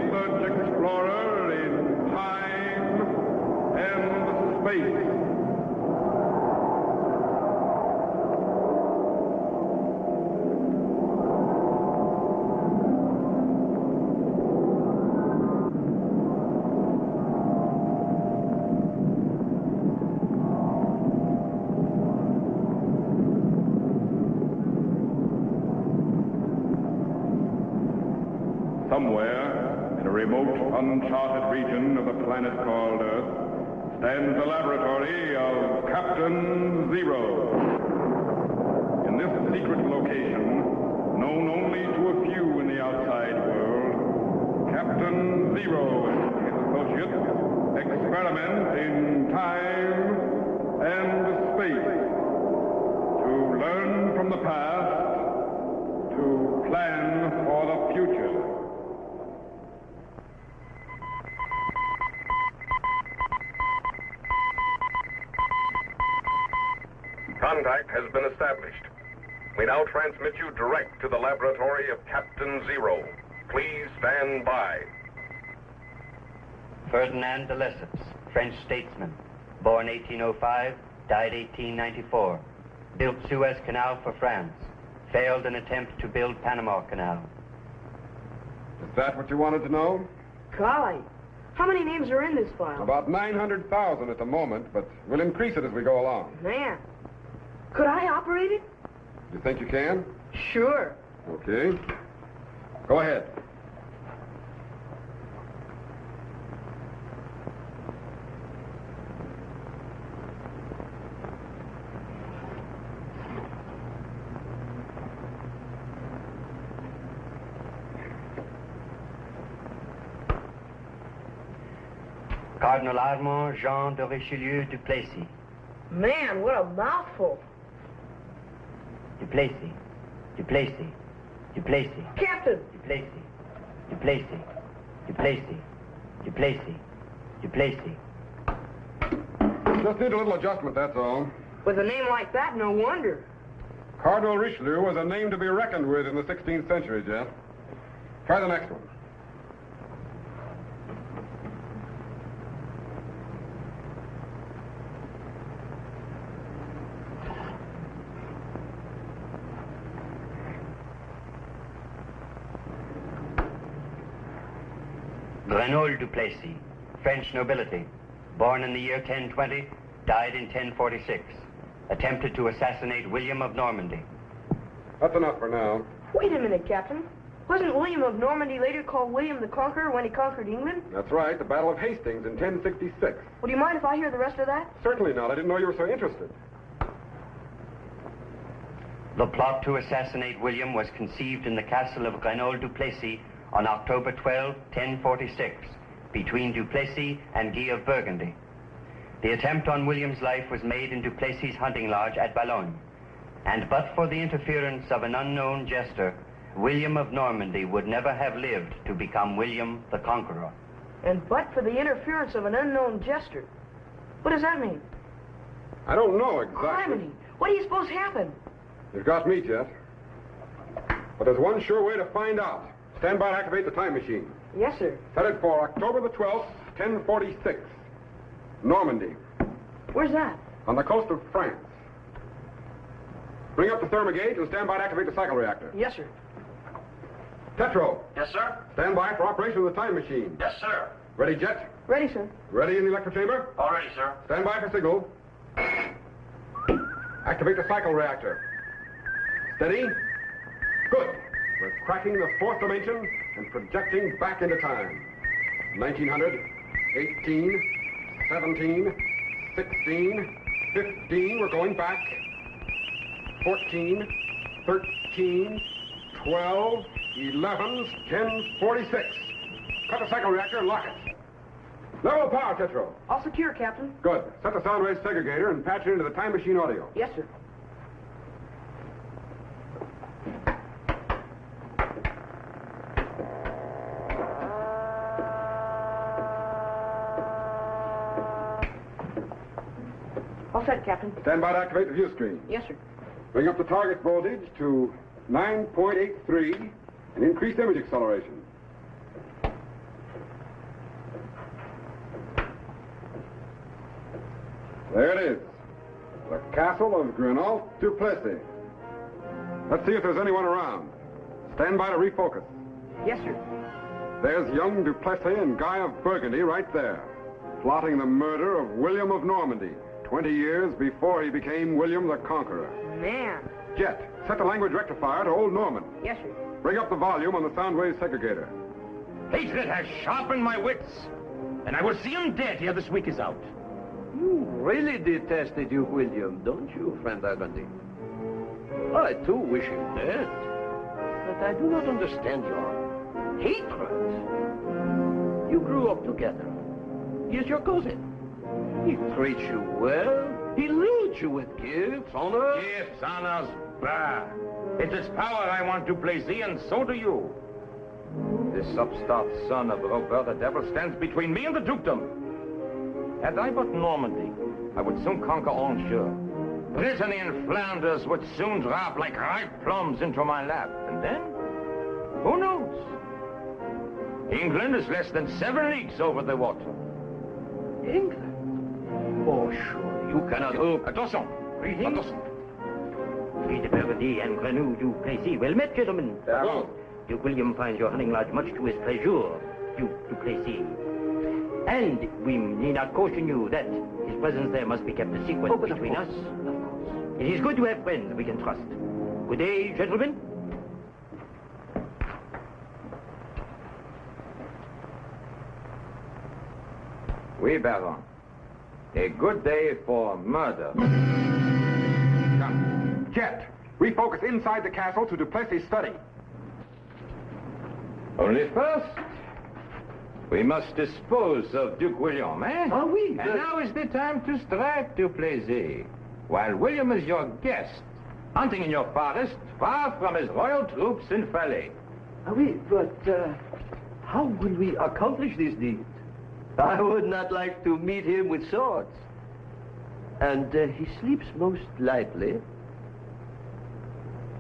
research explorer in time and space. Somewhere, in a remote, uncharted region of the planet called Earth, stands the laboratory of Captain Zero. In this secret location, known only to a few in the outside world, Captain Zero and his associates experiment in time and space to learn from the past, to plan for the future. Contact has been established. We now transmit you direct to the laboratory of Captain Zero. Please stand by. Ferdinand de Lesseps, French statesman, born 1805, died 1894. Built Suez Canal for France. Failed in attempt to build Panama Canal. Is that what you wanted to know? Golly, how many names are in this file? About 900,000 at the moment, but we'll increase it as we go along. Man, could I operate it? You think you can? Sure. Okay. Go ahead. Cardinal Armand Jean de Richelieu du Plessis. Man, what a mouthful. Du Plessis, du Plessis, du Plessis. Captain! Du Plessis, du Plessis, du Plessis, du Plessis, du Plessis. Just need a little adjustment, that's all. With a name like that, no wonder. Cardinal Richelieu was a name to be reckoned with in the 16th century, Jeff. Try the next one. Renaud du Plessis, French nobility, born in the year 1020, died in 1046. Attempted to assassinate William of Normandy. That's enough for now. Wait a minute, Captain. Wasn't William of Normandy later called William the Conqueror when he conquered England? That's right, the Battle of Hastings in 1066. Would you mind if I hear the rest of that? Certainly not. I didn't know you were so interested. The plot to assassinate William was conceived in the castle of Renaud du Plessis on October 12, 1046, between Du Plessis and Guy of Burgundy. The attempt on William's life was made in Du Plessis' hunting lodge at Boulogne, and but for the interference of an unknown jester, William of Normandy would never have lived to become William the Conqueror. And but for the interference of an unknown jester. What does that mean? I don't know exactly. Criminy! What do you suppose happened? You've got me, Jeff. But there's one sure way to find out. Stand by to activate the time machine. Yes, sir. Set it for October the 12th, 1046. Normandy. Where's that? On the coast of France. Bring up the thermogauge and stand by to activate the cycle reactor. Yes, sir. Tetro. Yes, sir. Stand by for operation of the time machine. Yes, sir. Ready, Jet? Ready, sir. Ready in the electrochamber? All ready, sir. Stand by for signal. Activate the cycle reactor. Steady. Good. We're cracking the fourth dimension and projecting back into time. 1900, 18, 17, 16, 15. We're going back. 14, 13, 12, 11, 1046. Cut the cycle reactor and lock it. Level power, Tetro. All secure, Captain. Good. Set the sound wave segregator and patch it into the time machine audio. Yes, sir. All set, Captain. Stand by to activate the view screen. Yes, sir. Bring up the target voltage to 9.83 and increase image acceleration. There it is. The castle of Grenault du Plessis. Let's see if there's anyone around. Stand by to refocus. Yes, sir. There's young du Plessis and Guy of Burgundy right there, plotting the murder of William of Normandy 20 years before he became William the Conqueror. Man. Jet, set the language rectifier to Old Norman. Yes, sir. Bring up the volume on the sound wave segregator. Hatred has sharpened my wits, and I will see him dead ere this week is out. You really detest the Duke William, don't you, friend Burgundy? I, too, wish him dead. But I do not understand your hatred. You grew up together. He is your cousin. He treats you well. He loads you with gifts, honor. Gifts, honors, bah. It's its power I want to please thee, and so do you. This upstart son of Robert the Devil stands between me and the dukedom. Had I but Normandy, I would soon conquer Anjou. Brittany and Flanders would soon drop like ripe plums into my lap. And then, who knows? England is less than 7 leagues over the water. England? Oh, sure, you cannot hope. Attention! Attention! Louis de Burgundy and Grenault du Plessis. Well met, gentlemen. Duke William finds your hunting lodge much to his pleasure, Duke du Plessis. And we need not caution you that his presence there must be kept a secret between us. Of course. It is good to have friends we can trust. Good day, gentlemen. Oui, Baron. A good day for murder. Come. Jet, refocus inside the castle to du Plessis' study. Only first, we must dispose of Duke William, eh? Ah, oui, And now is the time to strike du Plessis, while William is your guest, hunting in your forest, far from his royal troops in Falais. Ah, oui, but how will we accomplish this deed? I would not like to meet him with swords. And he sleeps most lightly.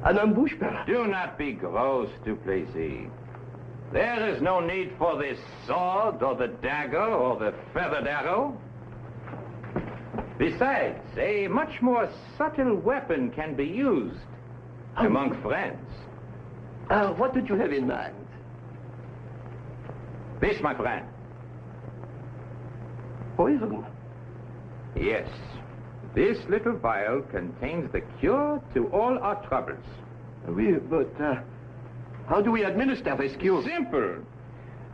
An ambush, perhaps. Do not be gross, du Plessis. There is no need for this sword, or the dagger, or the feathered arrow. Besides, a much more subtle weapon can be used among friends. What did you have in mind? This, my friend. Poison? Yes. This little vial contains the cure to all our troubles. Oui, but how do we administer this cure? Simple.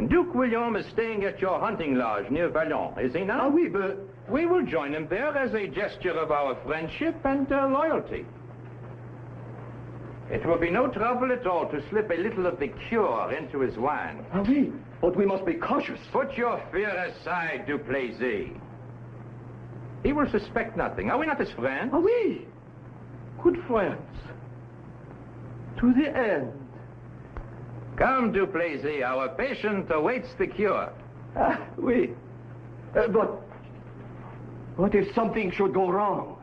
Duke William is staying at your hunting lodge near Vallon, is he not? Ah, oui, but We will join him there as a gesture of our friendship and loyalty. It will be no trouble at all to slip a little of the cure into his wine. ah, oui, but we must be cautious. Put your fear aside, du Plessis. He will suspect nothing. Are we not his friends? Ah, oui, good friends. To the end. Come, du Plessis. Our patient awaits the cure. Ah, oui. But what if something should go wrong?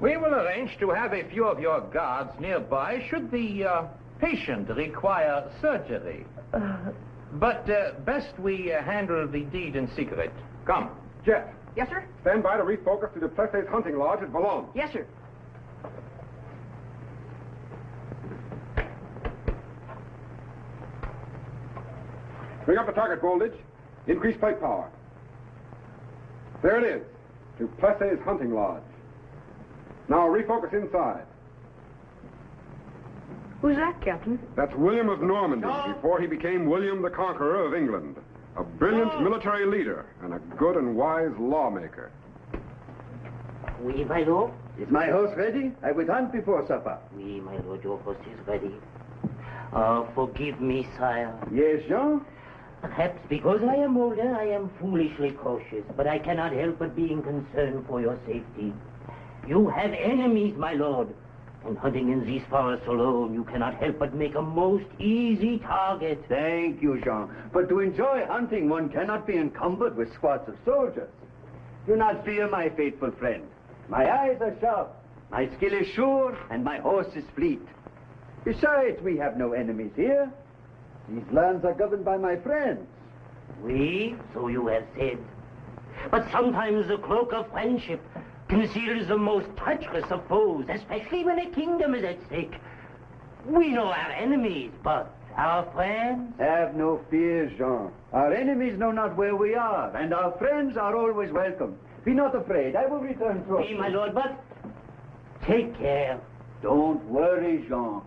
We will arrange to have a few of your guards nearby should the patient require surgery. But best we handle the deed in secret. Come. Jet, Yes, sir? stand by to refocus to du Plessis' hunting lodge at Vallon. Yes, sir. Bring up the target voltage. Increase plate power. There it is. Du Plessis' hunting lodge. Now refocus inside. Who's that, Captain? That's William of Normandy before he became William the Conqueror of England. A brilliant military leader and a good and wise lawmaker. Oui, my lord. Is my horse ready? I would hunt before supper. Oui, my lord, your horse is ready. Forgive me, sire. Yes, Jean? Perhaps because I am older, I am foolishly cautious, but I cannot help but being concerned for your safety. You have enemies, my lord, and hunting in these forests alone, you cannot help but make a most easy target. Thank you, Jean. But to enjoy hunting, one cannot be encumbered with squads of soldiers. Do not fear, my faithful friend. My eyes are sharp, my skill is sure, and my horse is fleet. Besides, we have no enemies here. These lands are governed by my friends. Oui, so you have said. But sometimes the cloak of friendship conceals the most treacherous of foes, especially when a kingdom is at stake. We know our enemies, but our friends? Have no fear, Jean. Our enemies know not where we are, and our friends are always welcome. Be not afraid. I will return shortly. Oui, my lord, but take care. Don't worry, Jean.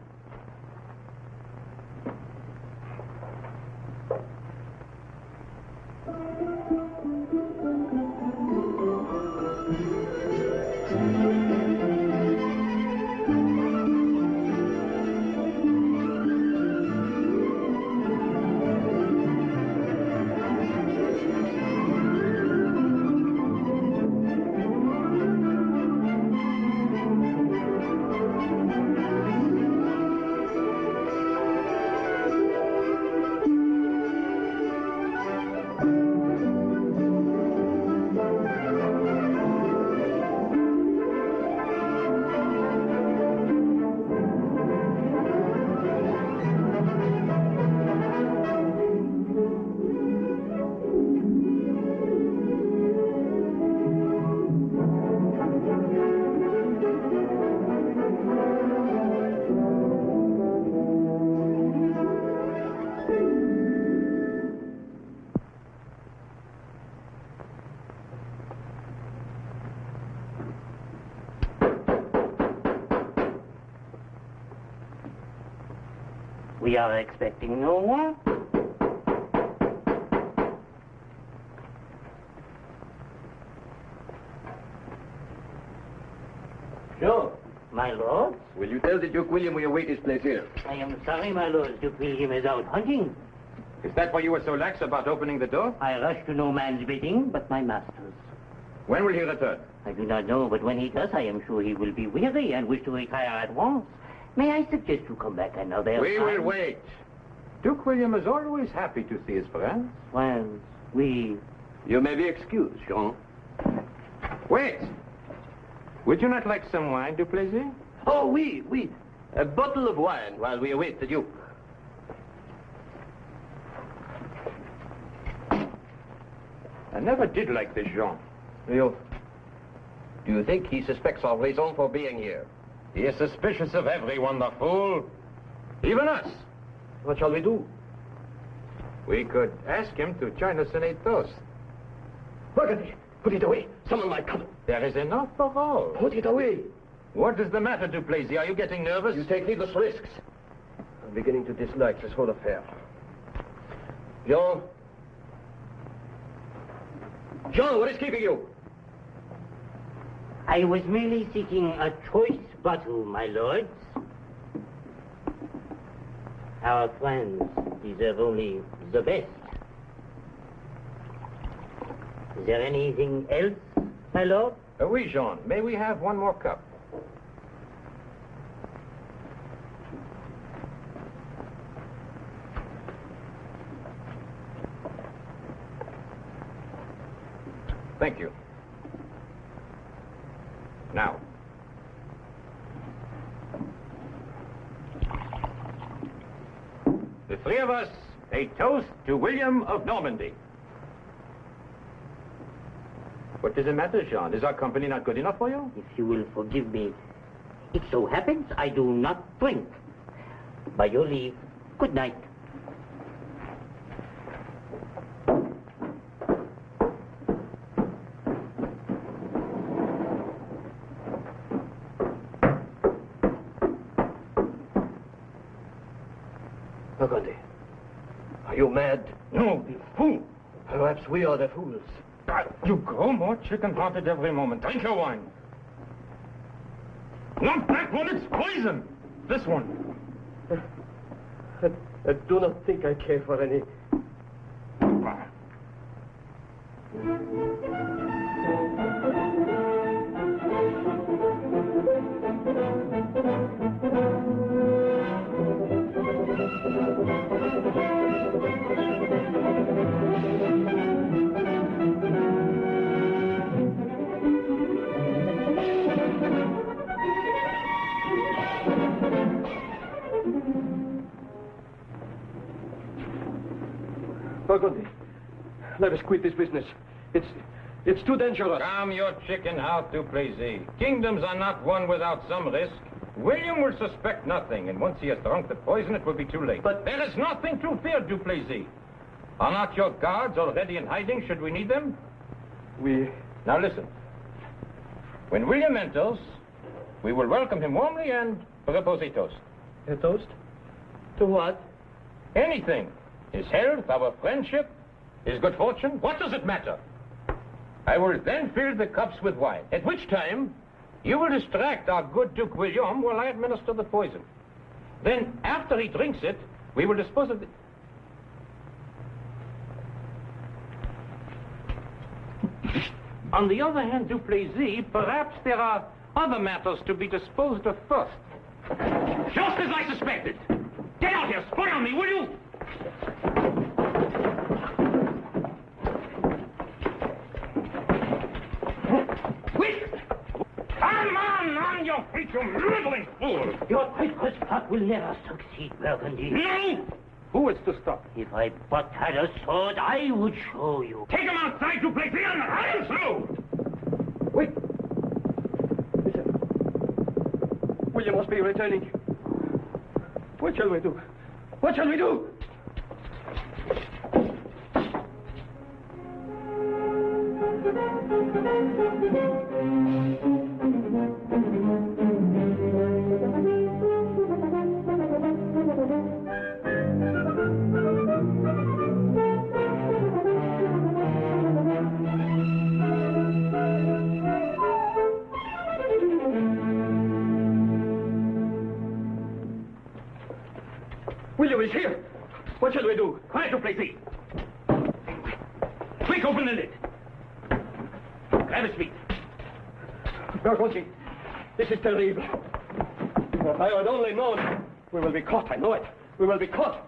We are expecting no one. Jean, My lord, will you tell the Duke William we await his pleasure? I am sorry, my lord. Duke William is out hunting. Is that why you were so lax about opening the door? I rush to no man's bidding but my master's. When will he return? I do not know, but when he does, I am sure he will be weary and wish to retire at once. May I suggest you come back another We time? will wait. Duke William is always happy to see his friends. Friends, we... You may be excused, Jean. Wait! Would you not like some wine, Duplessis? Oh, oui. A bottle of wine while we await the Duke. I never did like this Jean. Do you think he suspects our raison for being here? He is suspicious of everyone, the fool. Even us. What shall we do? We could ask him to join us in a toast. Burgundy, put it away. Someone might come. There is enough for all. Put it away. What is the matter, Duplessis? Are you getting nervous? You take needless risks. I'm beginning to dislike this whole affair. Jean? Jean, what is keeping you? I was merely seeking a choice bottle, my lords. Our friends deserve only the best. Is there anything else, my lord? Oui, Jean. May we have one more cup? Thank you. Now. The three of us, a toast to William of Normandy. What does it matter, Jean? Is our company not good enough for you? If you will forgive me, it so happens I do not drink. By your leave, good night. Burgundy, are you mad? No, you fool! Perhaps we are the fools. You grow more chicken-hearted every moment. Drink your wine. Not that one, it's poison! This one. I do not think I care for any. Burgundy, let us quit this business. It's too dangerous. Calm your chicken heart, Duplessis. Kingdoms are not won without some risk. William will suspect nothing, and once he has drunk the poison, it will be too late. But there is nothing to fear, Duplessis. Are not your guards already in hiding, should we need them? Now listen. When William enters, we will welcome him warmly and propose a toast. A toast? To what? Anything. His health, our friendship, his good fortune, what does it matter? I will then fill the cups with wine, at which time you will distract our good Duke William while I administer the poison. Then, after he drinks it, we will dispose of it. On the other hand, Duplessis, perhaps there are other matters to be disposed of first. Just as I suspected. Get out here, spy on me, will you? Quick! Come on your feet, you middling fool! Your treacherous plot will never succeed, Burgundy. No! Who is to stop? If I but had a sword, I would show you. Take him outside, Duplessis, and run through! Wait. Listen. William must be returning. What shall we do? What shall we do? William is here. What shall we do? Quiet, Duplessis. Quick, open the lid. Grab his feet. Burgundy, this is terrible. If I had only known, we will be caught, I know it. We will be caught.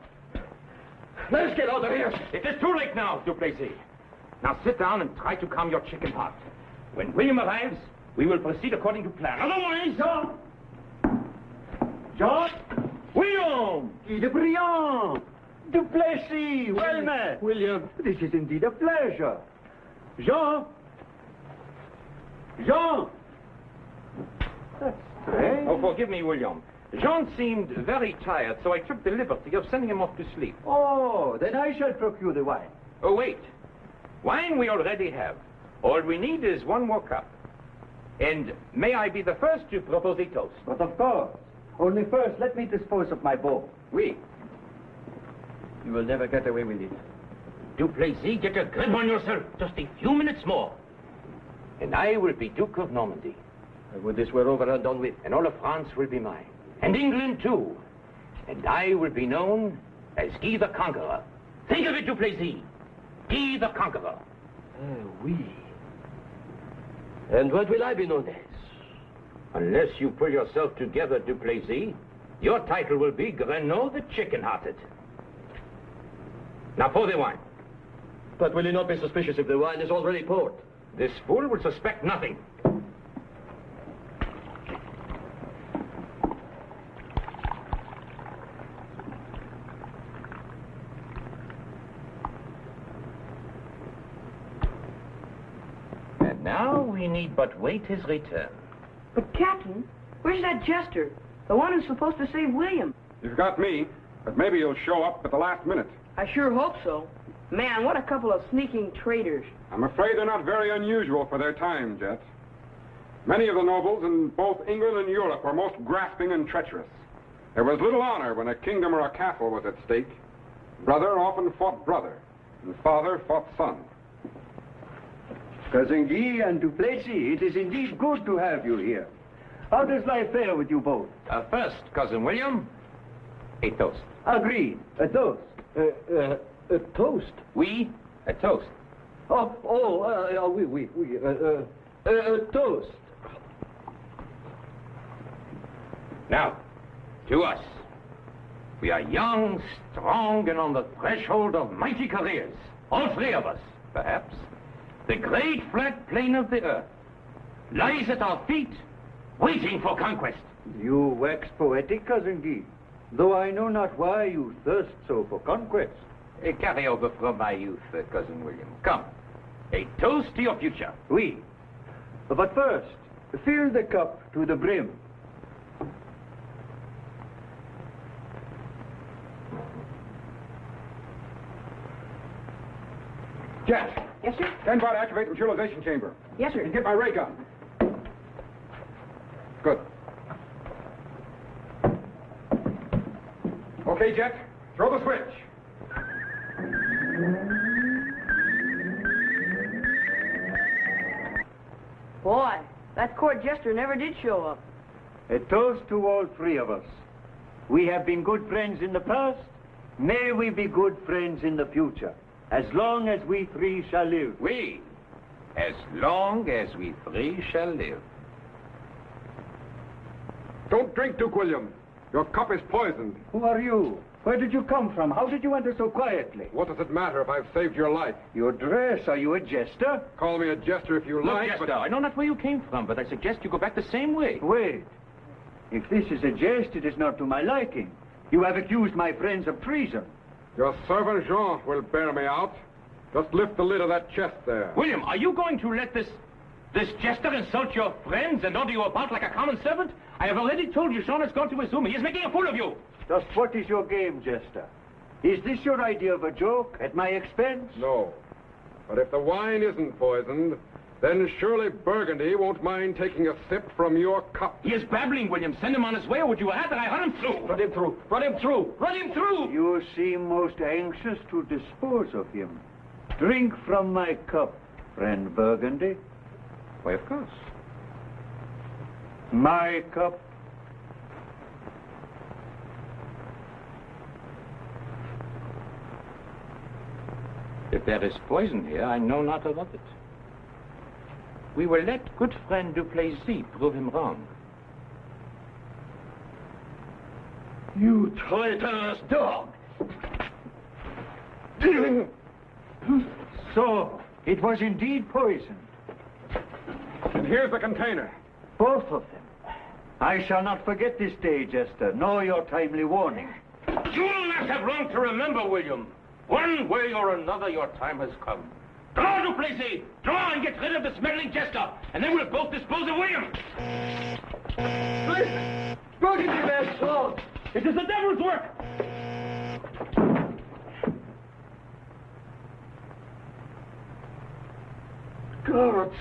Let us get out of here. It is too late now, Duplessis. Now sit down and try to calm your chicken heart. When William arrives, we will proceed according to plan. Otherwise... Jean? William! Guy de Briand! Duplessis! Well met! William. This is indeed a pleasure. Jean? Jean! That's strange. Oh, forgive me, William. Jean seemed very tired, so I took the liberty of sending him off to sleep. Oh, then I shall procure the wine. Oh, wait. Wine we already have. All we need is one more cup. And may I be the first to propose a toast? But of course. Only first, let me dispose of my bow. Oui. You will never get away with it. Duplessis, get a grip on yourself. Just a few minutes more. And I will be Duke of Normandy. I would this were over and done with. And all of France will be mine. And England, too. And I will be known as Guy the Conqueror. Think of it, Duplessis. Guy the Conqueror. Oui. And what will I be known as? Unless you pull yourself together, Duplessis, your title will be Grenaud the Chicken-Hearted. Now pour the wine. But will he not be suspicious if the wine is already poured? This fool will suspect nothing. And now we need but wait his return. But, Captain, where's that jester? The one who's supposed to save William? You've got me, but maybe he'll show up at the last minute. I sure hope so. Man, what a couple of sneaking traitors. I'm afraid they're not very unusual for their time, Jet. Many of the nobles in both England and Europe were most grasping and treacherous. There was little honor when a kingdom or a castle was at stake. Brother often fought brother, and father fought son. Cousin Guy and Duplessis, it is indeed good to have you here. How does life fare with you both? First, Cousin William, a toast. Agreed. A toast. A toast? We, a toast. Oui. A toast. Now, to us. We are young, strong, and on the threshold of mighty careers. All three of us, perhaps. The great flat plain of the earth lies at our feet, waiting for conquest. You wax poetic, Cousin Guy, though I know not why you thirst so for conquest. Carry over from my youth, Cousin William. Come. A toast to your future. Oui. But first, fill the cup to the brim. Jet, Yes, sir? stand by to activate the neutralization chamber. Yes, sir. And get my ray gun. Good. Okay, Jet, throw the switch. Boy, that court jester never did show up. A toast to all three of us. We have been good friends in the past. May we be good friends in the future. As long as we three shall live. We, as long as we three shall live. Don't drink, Duke William. Your cup is poisoned. Who are you? Where did you come from? How did you enter so quietly? What does it matter if I've saved your life? Your dress. Are you a jester? Call me a jester if you Look, like, Jester, but... I know not where you came from, but I suggest you go back the same way. Wait. If this is a jest, it is not to my liking. You have accused my friends of treason. Your servant Jean will bear me out. Just lift the lid of that chest there. William, are you going to let this jester insult your friends and order you about like a common servant? I have already told you Jean has gone to his room. He is making a fool of you. Just what is your game, jester? Is this your idea of a joke at my expense? No. But if the wine isn't poisoned, then surely Burgundy won't mind taking a sip from your cup. He is babbling, William. Send him on his way, or would you rather I run him through? Run him through! Run him through! Run him through! You seem most anxious to dispose of him. Drink from my cup, friend Burgundy. Why, of course. My cup. If there is poison here, I know not of it. We will let good friend Duplessis prove him wrong. You traitorous dog! So, it was indeed poisoned. And here's the container. Both of them. I shall not forget this day, Jester, nor your timely warning. You will not have long to remember, William. One way or another, your time has come. Draw, Duplessis! Draw and get rid of this meddling jester, and then we'll both dispose of William! Listen! Burgundy, man, strong! It is the devil's work! Guards!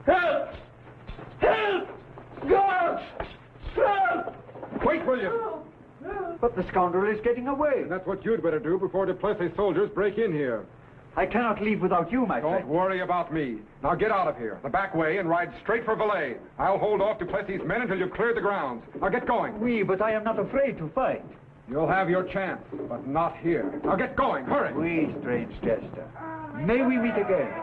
Help! Help! Guards! Help! Wait, William! But the scoundrel is getting away. And that's what you'd better do before Duplessis soldiers break in here. I cannot leave without you, my Don't friend. worry about me. Now get out of here, the back way, and ride straight for Valais. I'll hold off Duplessis' men until you've cleared the grounds. Now get going. Oui, but I am not afraid to fight. You'll have your chance, but not here. Now get going. Hurry. Oui, strange jester. May we meet again.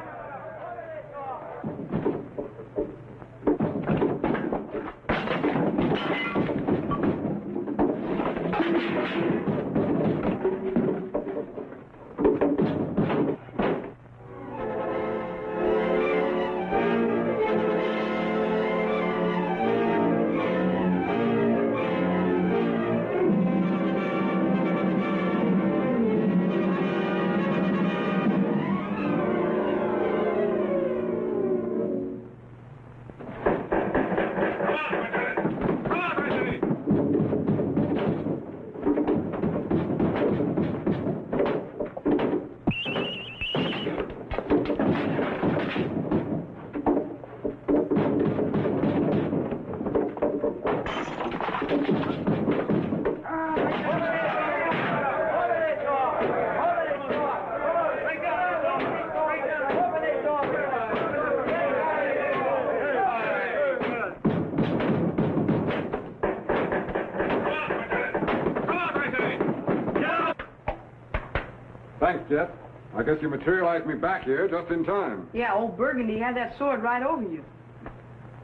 Thanks, Jet. I guess you materialized me back here just in time. Yeah, old Burgundy had that sword right over you.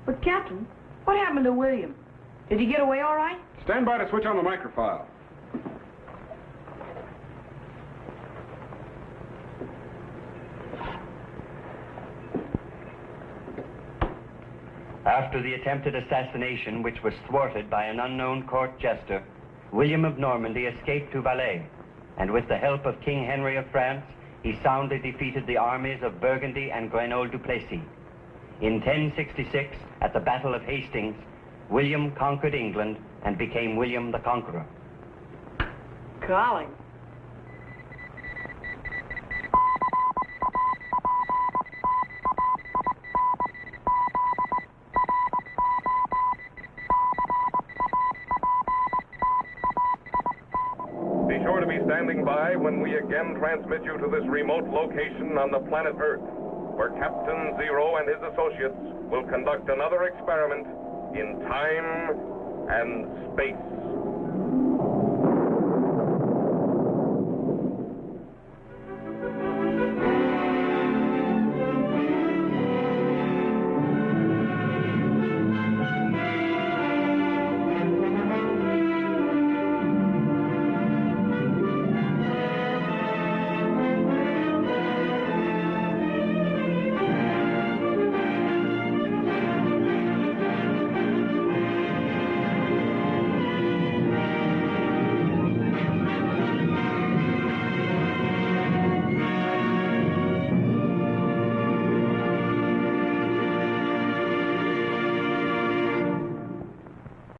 But, Captain, what happened to William? Did he get away all right? Stand by to switch on the microfile. After the attempted assassination, which was thwarted by an unknown court jester, William of Normandy escaped to Valais, and with the help of King Henry of France, he soundly defeated the armies of Burgundy and Grenoble du Plessis. In 1066, at the Battle of Hastings, William conquered England and became William the Conqueror. Golly. Be sure to be standing by when we again transmit you to this remote location on the planet Earth, where Captain Zero and his associates will conduct another experiment in time and space.